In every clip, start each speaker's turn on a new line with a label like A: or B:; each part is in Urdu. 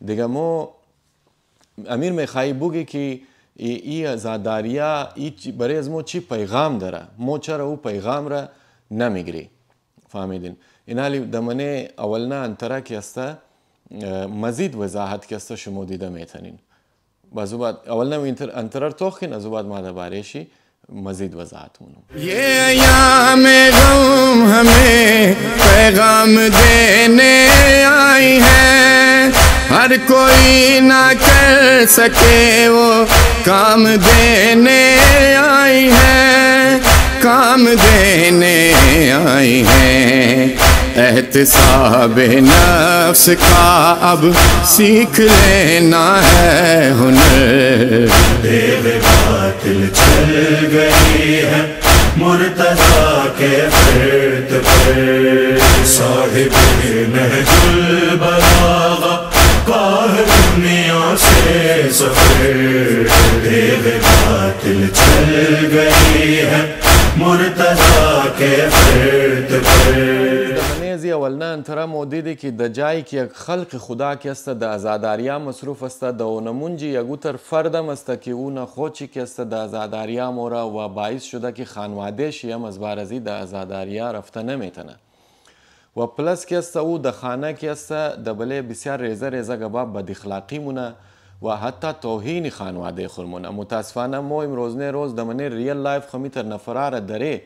A: دیگه مو امیر میخوایی بگی که ای ازاداریا برای از مو چی پیغام داره، مو چرا او پیغام را نمیگیری؟ فهمیدین؟ این حالی دمانه اولنا انتره که استه مزید وضاحت که استه شما دیده میتنین. بازو بعد اولنا انتره توخین ازو بعد ما درباره‌شی مزید وضاحت مونم.
B: یہ ایام غم ہمیں پیغام دینے آئی ہے، ہر کوئی نہ کر سکے وہ کام دینے آئی ہے، کام دینے آئی ہے۔ احتساب نفس کا اب سیکھ لینا ہے ہنر،
C: دیو باطل چل گئی ہے مرتضیٰ کے فرد پر، صاحب نہج البلاغہ کاہ دنیا سے سفر، دیو باطل چل گئی ہے مرتضیٰ کے فرد پر۔
A: دمنیزی اولنا انتره مودیدی که د جایی که یک خلق خدا که است د ازاداریا مصروف است د اونمونجی یگوتر فردم است که اون خوچی که است د ازاداریا مورا و باعث شده که خانوادهش هم از بارزی د ازاداریا رفته نمیتنه و پلس که است او د خانه که است د بله بسیار ریزه ریزه گبا بد اخلاقی مونه و حتی توهین خانواده خورمونه. متاسفانه مو امروزنه روز دمنه ریل لایف خمیتر نفرار داره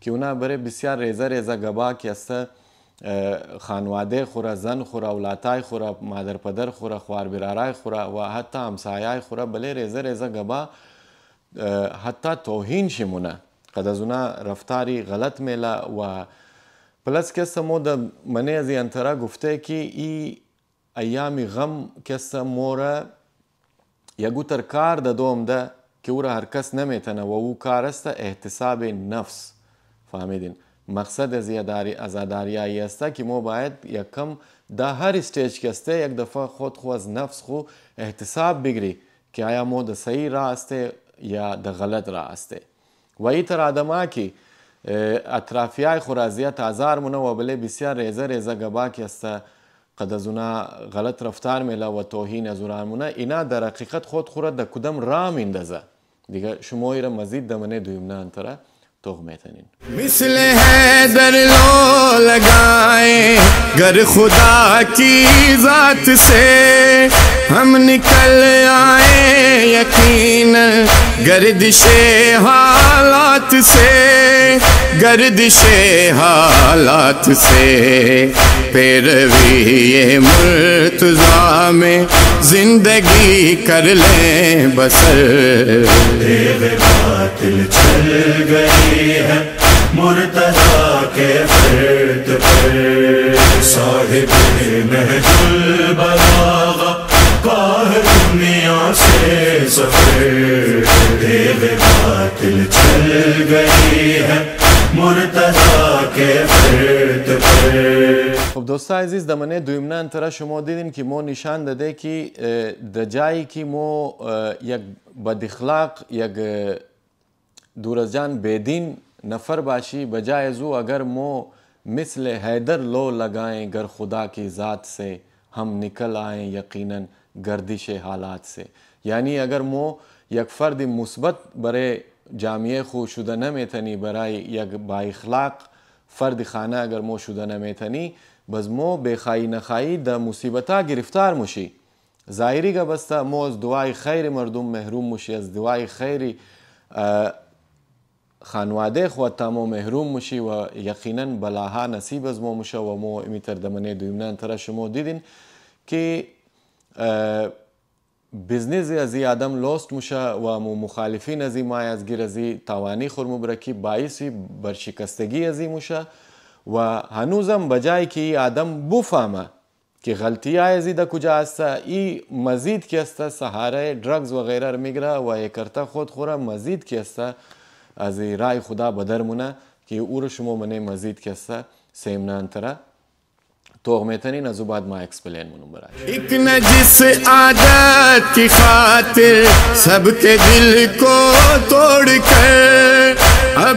A: که اونا بره بسیار ریزه ریزه گبا که است خانواده خوره، زن خوره، اولادای خوره، مادر پدر خوره، خوار برارای خوره و حتی همسایای خوره بله ریزه ریزه گبا حتی توهین شمونه قد از اونا رفتاری غلط میله و پلس که است مو د منی از انتره گفته که ای ایامی غم که است موره یگوتر کار د دوم ده که او را هر کس نمیتنه و او کار است احتساب نفس. فهمیدین؟ مقصد از ازاداریایی است که ما باید یکم در هر استیج که است یک دفعه خود خو از نفس خو احتساب بگیری که آیا ما د صحیح راه است یا د غلط راه است. و ایتر آدما که اطرافیای خو رازیت آزار مونه و بله بسیار ریزه ریزه گبا که است قد از اونا غلط رفتار میله و توهین از اونان مونه اینا در حقیقت خود خو را د کدام راه میندازه. دیگه شما ایره مزید دمنه دویمنه انتره توغ میتنین.
B: مثل حیدر لو لگائیں گر خدا کی ذات سے ہم نکل آئے یقین گردش حالات سے، گردش حالات سے پیروی مرتضیٰ میں زندگی کر لیں بسر،
C: دیو باطل چل گئی ہے مرتضیٰ کے فرد پر، صاحب نہج البلاغہ کاہ دنیا سے سفر، دیو باطل چل گئی ہے مرتضیٰ کے فرد پر۔
A: خب دوستا عزیز دمنه دویمنه انتره شما دیدین که مو نشان داده که د جایی که مو یک بد اخلاق، یک دور از جان بیدین نفر باشی بجائے زو اگر مو مثل حیدر لو لگائیں گر خدا کی ذات سے ہم نکل آئیں یقیناً گردش حالات سے، یعنی اگر مو یک فرد مثبت برای جامعه خو شده نمیتنی، برای یک با اخلاق فرد خانه اگر مو شده نمیتنی بس مو بخواهی نخواهی در مصیبتا گرفتار مشی. ظاهری که بسته مو از دعای خیر مردم محروم مشی، از دعای خیر خانواده خود مو محروم مشی و یقینا بلاها نصیب از مو مشه و مو امیتر دمنه دویمنه انتره شما دیدین که بزنس ازی آدم لوست مشه و مخالفین ازی مای از گیر ازی توانی خورمو برکی باعثی برشکستگی ازی مشه و هنوزم بجای که آدم بفهمه که غلطی ازی در کجا است، ای مزید که است سهاره درگز و غیره رو میگره و یکرتا خود خوره مزید که است از رای خدا بدر مونه که او رو شما منه مزید که است سیمنه انتره توغ میتنین ازو بعد ما ایکسپلین منو برای
B: ایک نجس عادت کی خاطر سب کے دل کو توڑ کر اب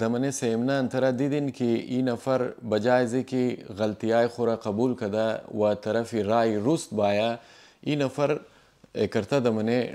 A: دمنه سیمنه انتره دیدین که این نفر بجایزی که غلطیای خورا قبول کده و طرف رای روست بایا این نفر کرتا دمنه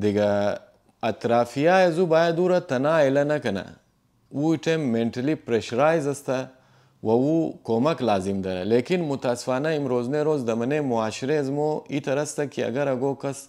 A: دیگه اطرافیه ازو باید دورا تنا ایله نکنه او تیم منتلی پریشرائز استه و او کمک لازم داره. لیکن متاسفانه امروز نه روز دمنه معاشره ازمو ای ترسته که اگر اگو کس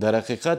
A: در حقیقت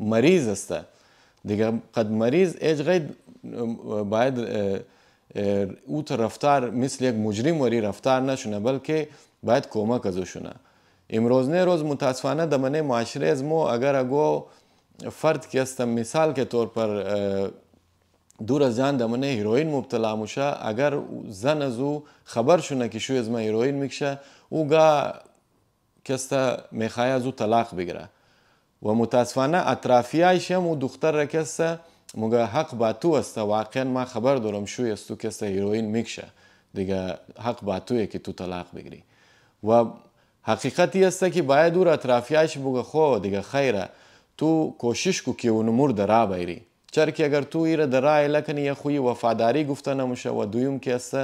A: مریض است. دیگه قد مریض ایج غید باید او تا رفتار مثل یک مجرم وری رفتار نشونه بلکه باید کمک ازو شونه. امروز نه روز متاسفانه دمنه معاشره ازمو اگر اگو فرد که است مثال کے طور پر دور از جان دمنه هیروین مبتلا موشه اگر زن ازو خبر شونه که شو ازما هیروین میکشه او گا که است میخواه ازو طلاق بگیره و متاسفانه اطرافیایش هم او دختر را که است مگه حق با تو است واقعا ما خبر دارم شوی است تو که است هیروین میکشه دیگه حق با تویه که تو طلاق بگیری و حقیقتی است که باید او را اطرافیایش بگه خو دیگه خیره تو کوشش کو که اون امور درا بیری چرا که اگر تو ایره درا لکنی یا خوی وفاداری گفته نموشه و دویم که است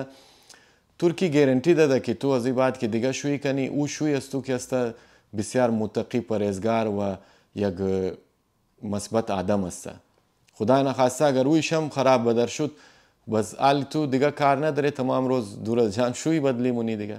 A: ترکی گارنتی داده که تو از این بعد که دیگه شوی کنی او شوی است تو که است بسیار متقی پرهیزگار و یک مثبت آدم است. خدا نخواسته اگر اویش هم خراب بدر شد بس آل تو دیگه کار نداره تمام روز دور از جان شوی بدلی مونی دیگه.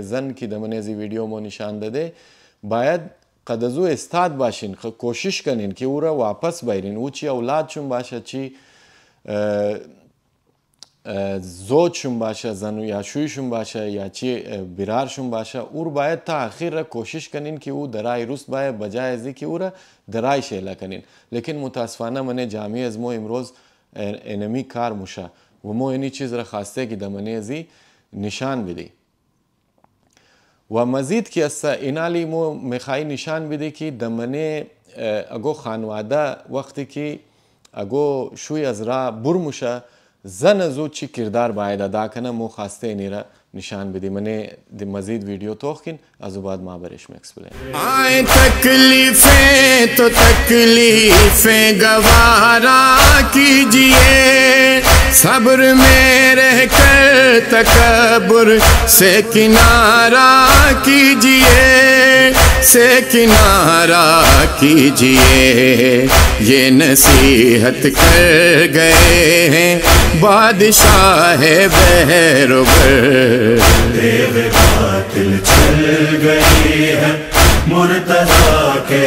A: زن که دمنه زی ویدیو مو نشان داده باید قد ازو استاد باشین کوشش کنین که او را واپس بیرین او چی اولادشون باشه چی زوجشون باشه زنو یا شویشون باشه یا چی برارشون باشه او باید تا آخر را کوشش کنین که او درای روست باید بجای ازی که او را درای شیله کنین. لیکن متاسفانه من جامعه از مو امروز انمی کار موشه و مو اینی چیز را خواسته که دمنه ازی نشان بدی و مزید که است اینالی مو میخوای نشان بده که دمنه اگو خانواده وقتی که اگو شوی از را برموشه زن ازو چی کردار باید ادا کنه مو خواسته اینی را نشان بدی. منه مزید ویڈیو توخین ازو بعد ما برش میں ایکسپلین
B: آئے تکلیفیں تو تکلیفیں گوارا کیجئے صبر میں رہ کر تکبر سے کنارہ کیجئے سے کنارہ کیجئے یہ نصیحت کر گئے ہیں بادشاہ بحر و بر
C: دیو باطل چل گئی ہے مرتضی کے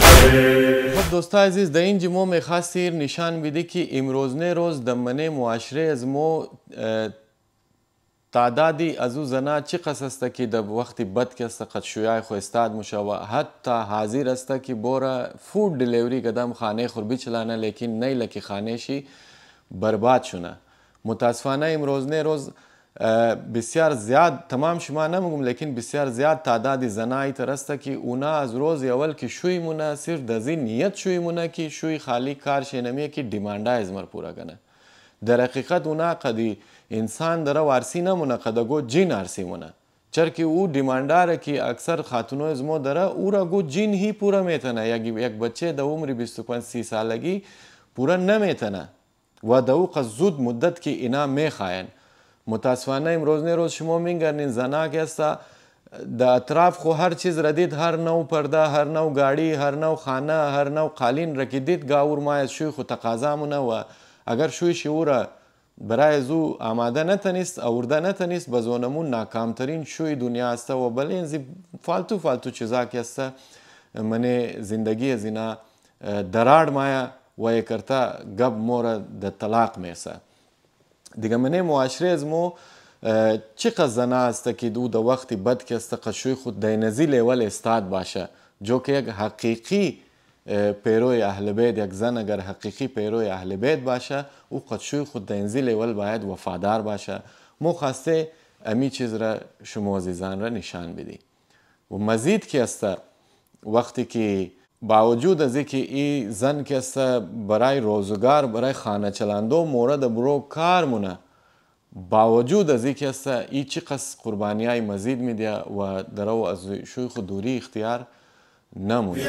C: پر.
A: خب دوستا عزیز در این جمعه می خواستیر نشان بده که امروز نه روز دمنه معاشره از مو تعدادی ازو زنا چی قص است که در وقتی بد که است قد شویای خو استاد موشه و حتی حاضر است که بورا فود دلیوری قدم خانه خوربی چلانه لیکن نیله که خانه شی برباد شونه. متاسفانه امروز نه روز بسیار زیاد تمام شما نمیگم لیکن بسیار زیاد تعداد زنایی ترسته که اونا از روز اول که شوی مونه صرف دزی نیت شوی مونه که شوی خالی کار شنمیه که دیمانده ازمر پورا کنه. در حقیقت اونا قدی انسان داره وارسی نمونه قدگو جین آرسی مونه چرا که او دیمانداره که اکثر خاتونو ازمو داره او را گو جین هی پورا میتنه یک بچه در عمر 25-30 سالگی پورا نمیتنه و در او قد زود مدت که اینا میخواین. متاسفانه امروز نه روز شما میگرنین زنا که است در اطراف خو هر چیز ردید هر نوع پرده هر نوع گاڑی هر نوع خانه هر نوع قالین رکیدید گاور ما از شوی خو تقاضا مونه و اگر شوی شعور برای زو آماده نتنیست آورده نتنیست بزونمون ناکامترین شوی دنیا است و بله این فالتو چیزا که است من زندگی زینا درار مایا و یکرتا گب مورد طلاق میسه دیگه منه معاشره از مو چقدر زنا است که دو د وقتی بد که است قشوی خود دینزی لیول استاد باشه جو که یک حقیقی پیروی اهل بیت یک زن اگر حقیقی پیروی اهل بیت باشه او قشوی خود دینزی لیول باید وفادار باشه مو خواسته امی چیز را شما عزیزان را نشان بدی و مزید که است وقتی که باوجود از اینکه این زن که است برای روزگار برای خانه چلاندو مورد برو کار مونه باوجود از اینکه است این چقدر قربانیای مزید میده و درو از شوی خود دوری اختیار نمونه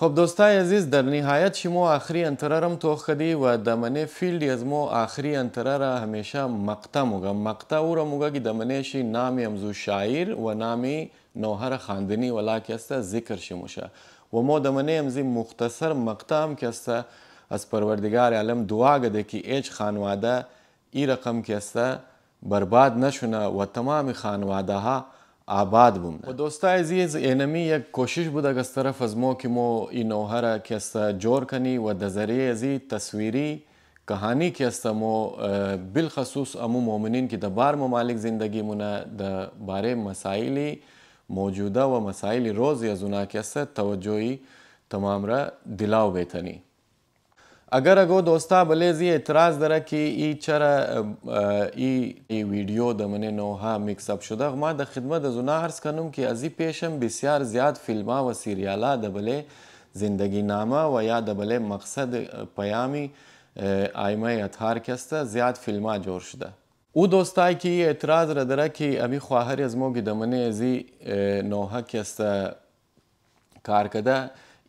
A: خب دوستای عزیز در نهایت شما آخری انترارم تو خدی و دمنه فیلد از ما آخری انترار همیشه مقطع موگا مقطع او را موگا که دمنهشی نامی امزو شاعر و نامی نوهر خاندنی ولا که است ذکر شموشه و ما دمنه امزی مختصر مقطع هم که است از پروردگار عالم دعا گده که ایچ خانواده ای رقم که است برباد نشونه و تمام خانواده ها آباد بمونه و دوستای عزیز اینمی یک کوشش بود از طرف از ما که ما این نوهر که است جور کنی و در ذریعه ازی تصویری کهانی که است ما بالخصوص امو مؤمنین که در بار ممالک زندگی مونه در باره مسائلی موجوده و مسائل روزی از اونا که است توجهی تمام را دلاو بیتنی اگر اگو دوستا بلیزی اعتراض داره که ای چرا ای ویدیو دمنه نوها میکس اپ شده ما در خدمت از اونا عرض کنم که ازی پیشم بسیار زیاد فیلما و سیریالا دبله زندگی نامه و یا دبله مقصد پیامی آیمه اطهار کسته زیاد فیلما جور شده او دوستایی که ای اعتراض را داره که امی خواهر از موگی دمنه ازی نوها کسته کار کده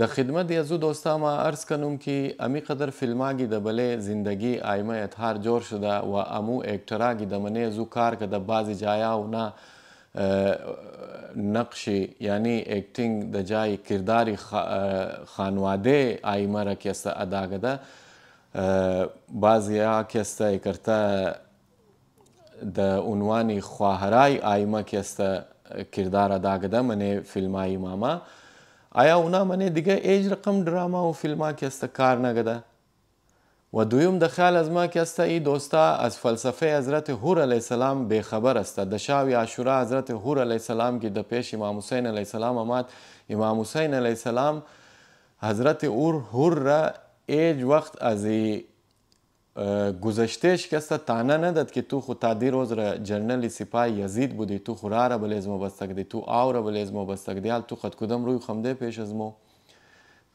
A: د خدمت یزو دوستا ما عرض کنم که امی قدر فیلماگی د بله زندگی آیمه اتحار جور شده و امو اکتراگی دمنه یزو کار کده بعضی جایا و نه نقشی یعنی اکتینگ د جای کرداری خانواده آیمه را کسته ادا کده بعضی ها کسته کرته د عنوانی خواهرای آیمه کسته کردار ادا کده منه فیلمای ماما آیا اونا منه دیگه ایج رقم دراما و فیلما کسته کار نگده و دویم د خیال از ما کسته ای دوستا از فلسفه حضرت حور علیه السلام بخبر است د شاوی عاشورا حضرت حور علیه السلام کی د پیش امام حسین علیه السلام آمد امام حسین علیه السلام حضرت حور را ایج وقت از گذشتهش کسته تانه نداد که تو خود تا دی روز را جنرال سپاه یزید بودی تو خورا را بلیزمو بستگدی تو آو را بلیزمو بستگدی حال تو خود کدام روی خمده پیش از مو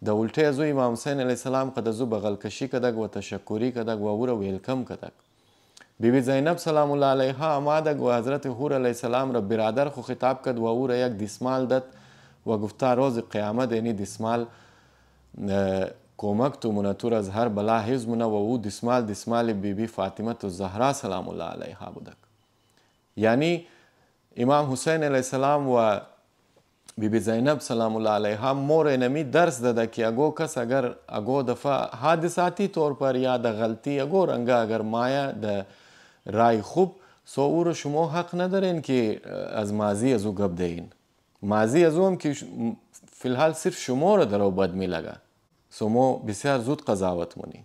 A: د الټه ازو امام حسین علیه السلام قد ازو بغل کشی کدک و تشکری کدک و او را ویلکم کدک بیبی زینب سلام الله علیها آمادک و حضرت حور علیه السلام را برادر خو خطاب کد و او را یک دسمال داد و گفتا روز قیامت یعنی دسمال کمک تو منطور از هر بلا حفظ منه و او دسمال بیبی فاطمه الزهرا سلام الله علیها بودک یعنی امام حسین علیه السلام و بیبی زینب سلام الله علیها مور نمی درس داده که اگو کس اگر اگو دفعه حادثاتی طور پر یا د غلطی اگو رنگا اگر مایا د رای خوب سو او رو شما حق ندارین که از ماضی ازو گپ دهین ماضی ازو هم که فی الحال صرف شما رو درو بد می لگه سومو بسیار زود قضاوت مونی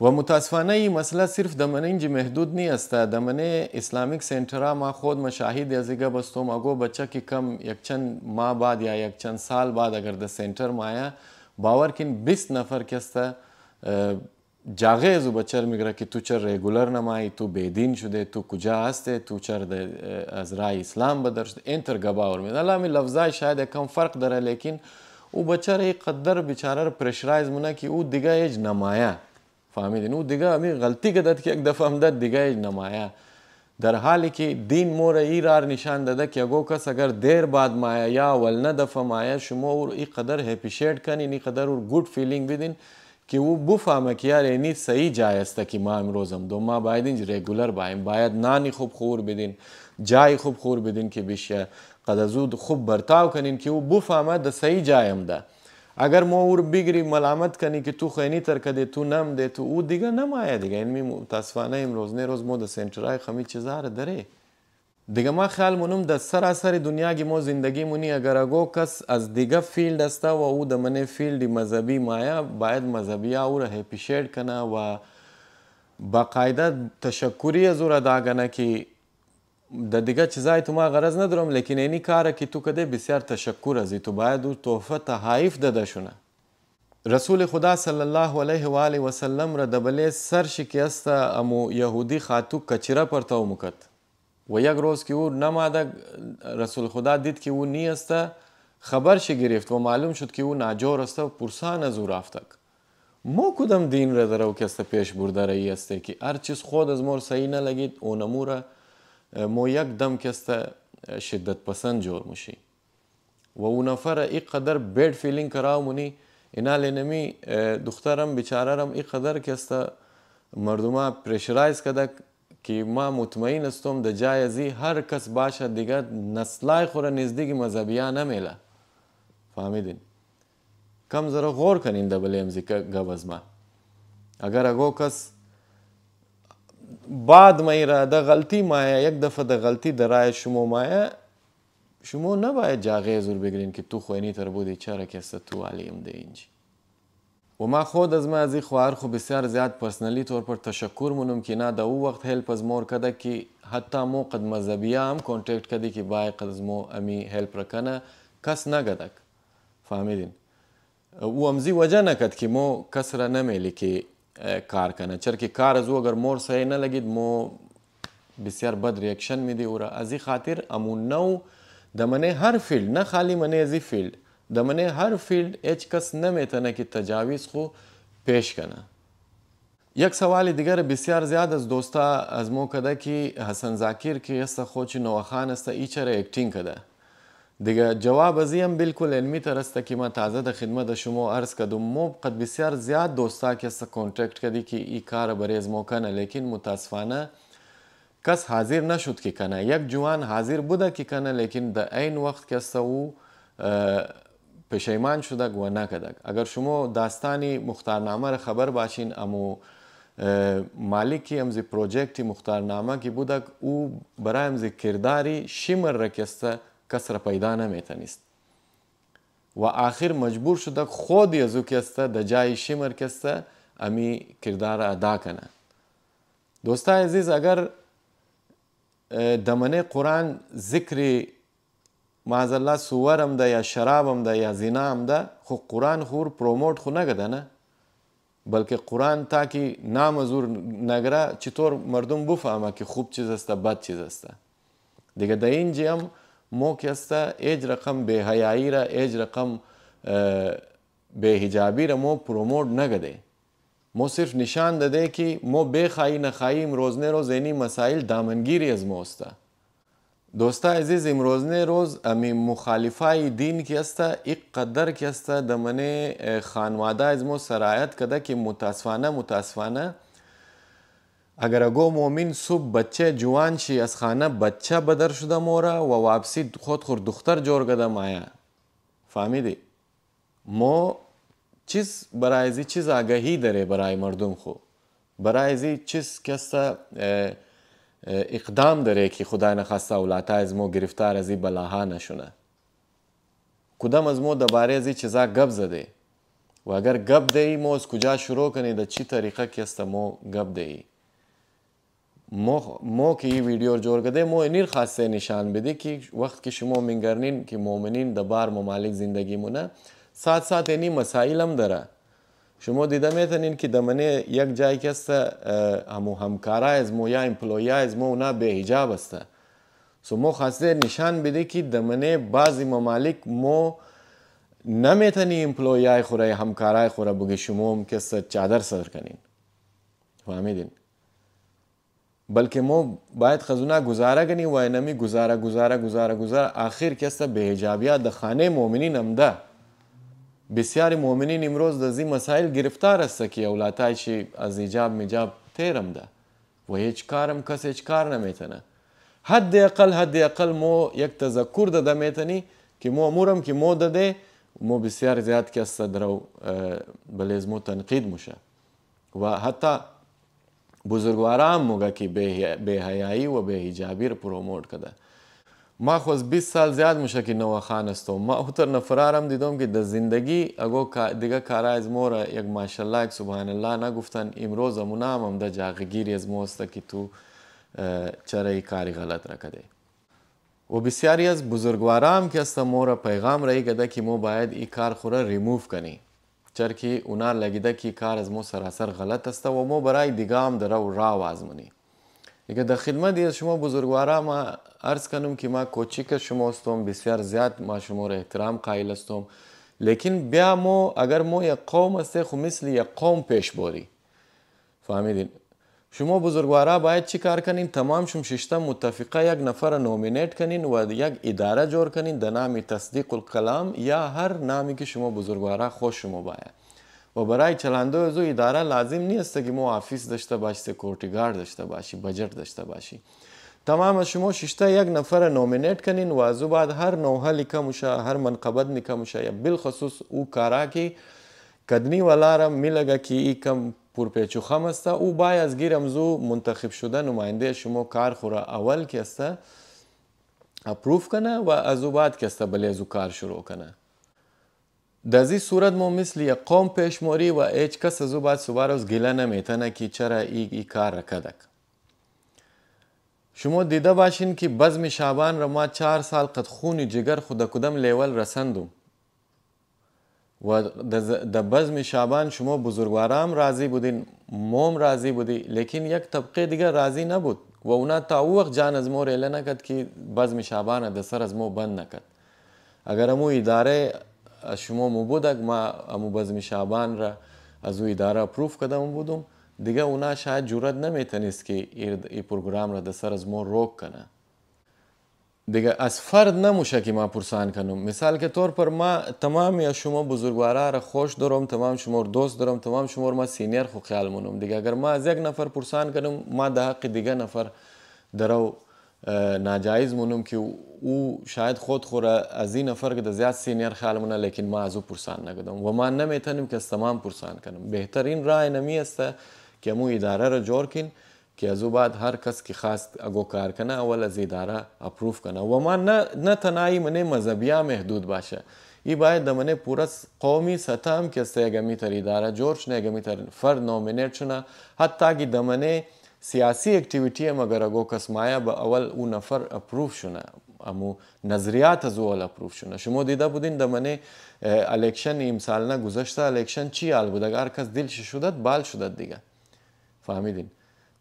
A: و متاسفانه این مسئله صرف دمنه اینجا محدود نیست دمنه اسلامیک سنترها ما خود مشاهد ازیگه بستم اگو بچه که کم یک چند ماه بعد یا یک چند سال بعد اگر ده سنتر مایا باور کن 20 نفر کسته جاغه ازو بچر میگره که تو چر ریگولر نمایی تو بیدین شده تو کجا هسته تو چر از رای اسلام بدر شده انتر گباور میده الامی لفظای شاید کم فرق داره لیکن او بچه قدر بیچاره پرشرایز مونه که او دیگه ایج نمایه فهمیدین او دیگه امی غلطی کدد که یک دفعه هم داد دیگه ایج نمایه در حالی که دین مور ای رار نشان داده که اگو کس اگر دیر بعد مایه یا ولنه دفعه مایه شما او ای قدر هپیشیت کنین ای قدر او گود فیلینگ بدین که او بفهمه که یار اینی صحیح جای است که ما امروزم دو ما باید اینج ریگولر باید نانی خوب خور بدین جای خوب خور بدین که بشه قد زود خوب برتاو کنین که او بفهمه د صحیح جایم ده اگر ما او بگیری ملامت کنی که تو خینی تر کده تو نم ده تو او دیگه نمایه دیگه این متاسفانه امروز نه روز ما د سنترای خمی چیزا را داره دیگه ما خیال مونم د سراسر دنیا کی مو زندگی مونی اگر اگو کس از دیگه فیلد است و او د منه فیلد مذهبی مایا باید مذهبی او را هپیشیت کنه و باقاعده تشکری از او ادا کنه که د دیگه چیزای تو ما غرض ندارم لیکن اینی کاره که تو کده بسیار تشکر ازی تو باید او تحفه تحایف داده شونه رسول خدا صلی الله علیه و آله و سلم را دبله سر شکست امو یهودی خاتو کچره پرتاو مکد و یک روز که او نماده رسول خدا دید که او نیست خبرش گرفت و معلوم شد که او ناجور است و پرسان از او رفتک مو کدام دین را درو کسته پیش برده رایی است که هر چیز خود از مور صحیح نلگید اونمو را مو یک دم کسته شدت پسند جور مشی و اون نفر ای قدر بیڈ فیلینگ کراو منی اینا لینمی دخترم بیچارم ای قدر کسته مردما پریشرایز کده که ما مطمئن استم د جای ازی هر کس باشه دیگه نسلای خوره نزدیک مذهبیه نمیله فهمیدین کم ذرا غور کنین د بلی امزی گوز ما اگر اگو کس بعد ما را د غلطی مایه یک دفعه د غلطی درای شما مایه شما نباید جاغه زور بگیرین که تو خوینی تر بودی چرا کسته تو علیم ده اینجی و ما خود از ما ازی خواهر خو بسیار زیاد پرسنلی طور پر تشکر مونم که نه دا او وقت هلپ از مور کده که حتی مو قد مذهبیه هم کانتکت کده که بای قد از مو امی هلپ رکنه کس نگدک فهمیدین او امزی وجه نکد که مو کس را نمیلی که کار کنه چرا که کار از او اگر مور صحیح نلگید مو بسیار بد ریاکشن میدی او را ازی خاطر امون نو دمنه هر فیلد نه خالی منه ازی فیلد دمنه هر فیلد هیچ کس نمیتونه که تجاویز خو پیش کنه یک سوال دیگر بسیار زیاد از دوستا از مو کده که حسن زاکر که است خودش نوخان است ای چرا اکتینگ کده دیگه جواب از هم بالکل علمی طرز که ما تازه در خدمت شما عرض کردم. ما قد بسیار زیاد دوستا که است کانترکت کردی که این کار برای از ما کنه، لیکن متاسفانه کس حاضر نشد که کنه. یک جوان حاضر بوده که کنه، لیکن در این وقت که است او پشیمان شده و نکده. اگر شما داستانی مختارنامه را خبر باشین، امو مالکی امزی پروژکتی مختارنامه که بوده او برای امزی کرداری شمر را که است کس را پیدا نمیتونست و آخر مجبور شده خود یزو که است در جای شمر که است امی کردار ادا کنه. دوستای عزیز، اگر دمنه قرآن ذکر معاذالله سورم ده یا شرابم ده یا زنا هم ده، خو قرآن خور پروموت خو نگده نه، بلکه قرآن تا که نامزور نگره چطور مردم بفهمه که خوب چیز است بد چیز است. دیگه در این جیم مو که است ایج رقم به حیایی را، ایج رقم به حجابی را مو پروموت نگده. مو صرف نشان داده که مو بخواهی نخواهی امروزنه روز اینی مسائل دامنگیری از مو است. دوستا عزیز، امروزنه روز امی مخالفای دین که است ایک قدر که است دمنه خانواده از مو سرایت کده که متاسفانه اگر اگو مومن صبح بچه جوان شی از خانه بچه بدر شده مورا و واپسی خور دختر جور گده مایا. فهمیدی؟ مو چیز برای ازی چیز آگاهی داره برای مردم خو، برای ازی چیز که است اقدام داره که خدای نخواسته اولاتا از مو گرفتار ازی بلاها نشونه. کدام از مو دباره ازی چیزا گب زده و اگر گب دهی مو از کجا شروع کنی در چی طریقه که است مو گب دهی. مو که این ویدیو جور گده مو اینیر خواسته نشان بده که وقت که شما منگرنین که مومنین در بار ممالک زندگی مونه ساعت اینی مسائل هم داره. شما دیده میتونین که دمنه یک جای که است همکاره از مو یا امپلوی از مو اونا به حجاب است. سو مو خواسته نشان بده که دمنه بعضی ممالک مو نمیتونی امپلوی خوره همکاره خوره بگی شما هم که است چادر صدر کنین. فهمیدین؟ بلکه مو باید خزونه گزاره کنی و اینمی گزاره آخر که است به حجابیات در خانه مومنین هم ده. بسیاری مومنین امروز در زی مسائل گرفتار است که اولاتایش از حجاب مجاب تیرم ده و هیچ کارم کس هیچ کار نمیتونه. حد اقل مو یک تذکر داده میتونی که مو امورم که مو داده مو بسیار زیاد که است درو بلیز مو تنقید موشه و حتی بزرگوارا هم موگه که به حیایی و به حجابی رو پروموت کده. ما خواست 20 سال زیاد میشه که نواخان استم. ما اوتر نفرارم دیدم که در زندگی اگو دیگه کارا از مورا یک ماشاءالله یک سبحان الله نگفتن امروز امونام هم در جاغگیری از موست که تو چرا ای کاری غلط را کده. و بسیاری از بزرگوارام که است مورا پیغام رایی گده که مو باید ای کار خورا ریموف کنی. چرا که اونا لگیده که کار از مو سراسر غلط است و مو برای دیگه هم در راه وازمونی. دیگه در خدمت از شما بزرگوارا ما عرض کنم که ما کوچیک شما هستم، بسیار زیاد ما شما را احترام قائل هستم، لیکن بیا مو اگر مو یک قوم است خو مثل یک قوم پیش بری. فهمیدین؟ شما بزرگوارا باید چی کار کنین؟ تمام شما ششتا متفقه یک نفر نومینیت کنین و یک اداره جور کنین در نام تصدیق الکلام یا هر نامی که شما بزرگوارا خوش شما باید. و برای چلاندو از او اداره لازم نیست که مو آفیس داشته باشی، سکورتی گارد داشته باشی، بجت داشته باشی. تمام شما ششتا یک نفر نومینیت کنین و از او بعد هر نوحه لیکه موشه، هر منقبت نیکه موشه یا بالخصوص او کارا که کدنی ولارم میلگه که ای کم پرپیچو خم است او باید از گیرم زو منتخب شده نماینده شما کار خورا اول که است اپروف کنه و از او بعد که است بلی از او کار شروع کنه. در زی صورت مو مثل یک قوم پیش موری و ایچ کس از او بعد سوباروز گله نمیتنه که چرا ای کار رکدک. شما دیده باشین که بزم شعبان را ما 4 سال قد خون جگر خود کدام لیول رسندم و در بزم شعبان شما بزرگوارام راضی بودین، موم راضی بودی، لیکن یک طبقه دیگر راضی نبود و اونا تا وقت جان از مو ریله نکد که بزم شعبان در سر از مو بند نکد. اگر امو اداره شما مو بودک ما امو بزم شعبان را از او اداره اپروف کدام بودم دیگه اونا شاید جورت نمیتونست که ای پروگرام را در سر از مو روک کنه. دیگه از فرد نموشه که ما پرسان کنم. مثال که طور پر ما تمام یا شما بزرگوارا را خوش دارم، تمام شما دوست دارم، تمام شما ما سینیر خو خیال منم. دیگه اگر ما از یک نفر پرسان کنم ما ده حق دیگه نفر درو ناجایز منم که او شاید خود خوره از این نفر که ده زیاد سینیر خیال منه، لیکن ما از او پرسان نکردم و ما نمیتونیم که از تمام پرسان کنم. بهترین راه نمی است که مو اداره را جور کن که از او بعد هر کس که خواست اگو کار کنه اول از اداره اپروف کنه و ما نه تنهایی منه مذهبیه محدود باشه. ای باید دمنه پورا قومی سطح هم که است یگمی تر اداره جور شنه، یگمی تر فرد نومینیت شنه، حتی که دمنه سیاسی اکتیویتی هم اگر اگو کس مایا با اول اون نفر اپروف شنه، امو نظریات از اول اپروف شنه. شما دیده بودین دمنه الیکشن امسال نه گذشته الیکشن چی حال بود؟ اگر کس دلش شدت بال شدت دیگه، فهمیدین؟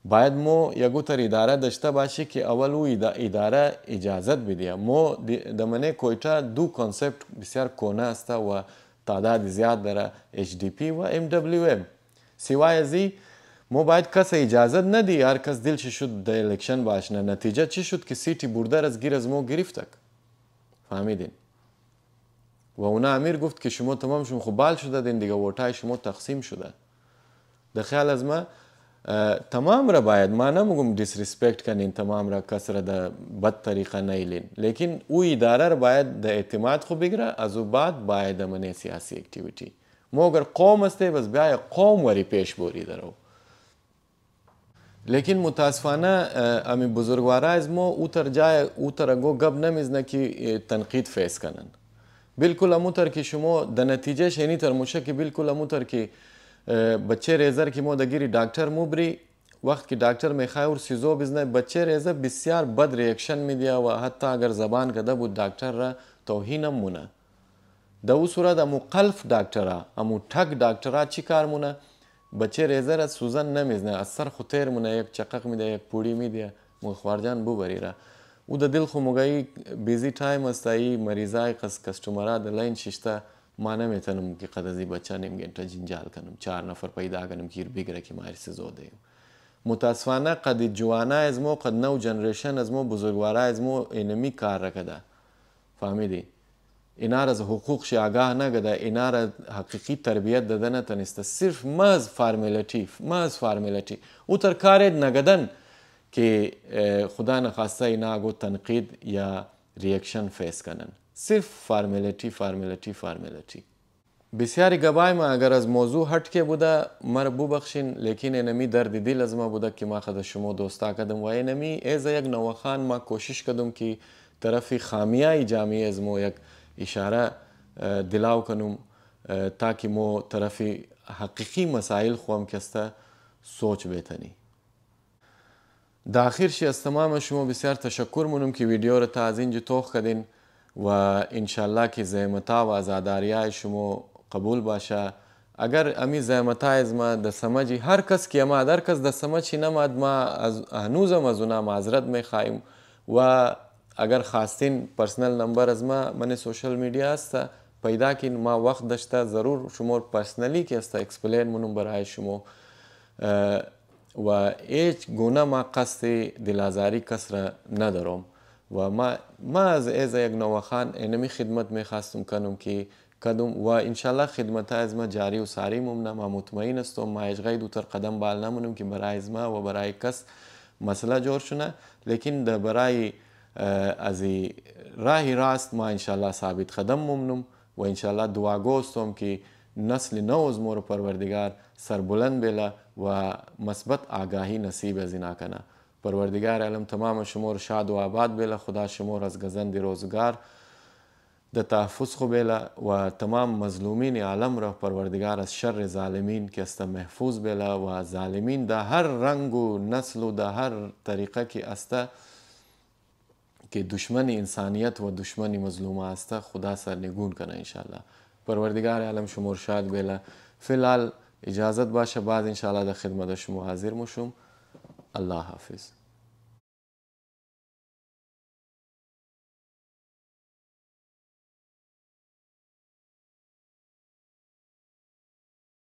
A: باید مو یگو تر اداره داشته باشی که اول او اداره اجازت بده. مو دمنه کویتا دو کانسپت بسیار کونه است و تعداد زیاد داره، HDP و MWM. سوای ازی مو باید کس اجازت ندی هر کس دلش شد در الیکشن باشنه. نتیجه چی شد که سیتی بردر از گیر از مو گرفتک، فهمیدین؟ و اونا امیر گفت که شما تمام شما خب بال شده دین دیگه، ووتای شما تقسیم شده. در خیال از ما تمام را باید، ما نمیگم دیسریسپکت کنین تمام را کس را در بد طریقه نیلین، لیکن او اداره را باید در اعتماد خو بگیره. از او بعد باید من سیاسی اکتیویتی مو اگر قوم استه بس بیای قوم وری پیش بوری درو. لیکن متاسفانه امی بزرگوارا از ما او تر جای او تر گو گب نمیزنه که تنقید فیس کنن. بالکل اموتر که شما در نتیجه شینی تر موشه که بالکل اموتر که بچه ریزر که ما دگیری دکتر موبری وقت که دکتر میخواه اور سیزو بزنه بچه ریزر بسیار بد ریاکشن میدیه و حتی اگر زبان کده بود دکتر را توهین هم مونه. در او صورت امو قلف دکتر ها امو تک دکتر ها چی کار مونه؟ بچه ریزر از سوزن نمیزنه، از سر خطیر مونه، یک چقق میده، یک پوڑی میده، مخوارجان بو بریره. او در دل خو مگایی بیزی تایم است ای مریضای کستومرا در لین ششته ما نمیتونم که قد از این بچه نیم گنتا جنجال کنم 4 نفر پیدا کنم که بگیره که مایرس زوده. متاسفانه قد جوانه از ما قد نو جنریشن از ما بزرگواره از ما اینمی کار رکده، فهمیدی؟ اینا را از حقوقش آگاه نگده، اینا را حقیقی تربیت داده نتنسته، صرف محض فارمیلیتی او تر کارید نگدن که خدا نخواسته اینا گو تنقید یا ریاکشن فیس کنن. صرف فارمیلیتی. بسیاری گبای ما اگر از موضوع هټکه بوده مر ببخشین، لیکن اینمی درد دل از ما بوده که ما خود شما دوستا کردم و اینمی ایز یک نوخان ما کوشش کردم که طرف خامیای جامعه از ما یک اشاره دلاو کنم تاکه مو طرف حقیقی مسائل خوام کسته سوچ بتنی. در آخر شی از تمام شما بسیار تشکر منم که ویدیو را تا از اینجا توخ کردین و انشالله که زحمتا و ازاداریای شما قبول باشه. اگر امی زحمتای از ما در سمجی هر کس که ما در کس در سمجی نماد ما هنوزم از اونا معذرت میخوایم و اگر خواستین پرسنل نمبر از ما من سوشل میڈیا است پیدا کن، ما وقت داشته ضرور شما پرسنلی که است اکسپلین منم برای شما و هیچ گونه ما قصد دلازاری کس را ندارم و ما از یک نوخان اینمی خدمت میخواستم کنم که کدوم و انشالله خدمت از ما جاری و ساری ممنه. ما مطمئن استم ما هیچ غیر دوتر قدم بال نمونم که برای از ما و برای کس مسئله جور شونه، لیکن در برای از راه راست ما انشالله ثابت قدم ممنم و انشالله دعا گوستم که نسل نو از مور پروردگار سربلند بیله و مثبت آگاهی نصیب از اینا کنه. پروردگار عالم تمام شما شاد و آباد بیله، خدا شما از گزند روزگار د تحفظ خو بیله و تمام مظلومین عالم را پروردگار از شر ظالمین که است محفوظ بیله و ظالمین در هر رنگ و نسل و در هر طریقه که است که دشمن انسانیت و دشمن مظلوم است خدا سرنگون کنه انشالله. پروردگار عالم شما شاد بیله. فی الحال اجازت باشه بعد انشالله در خدمت شما حاضر مشم. الله حافظ.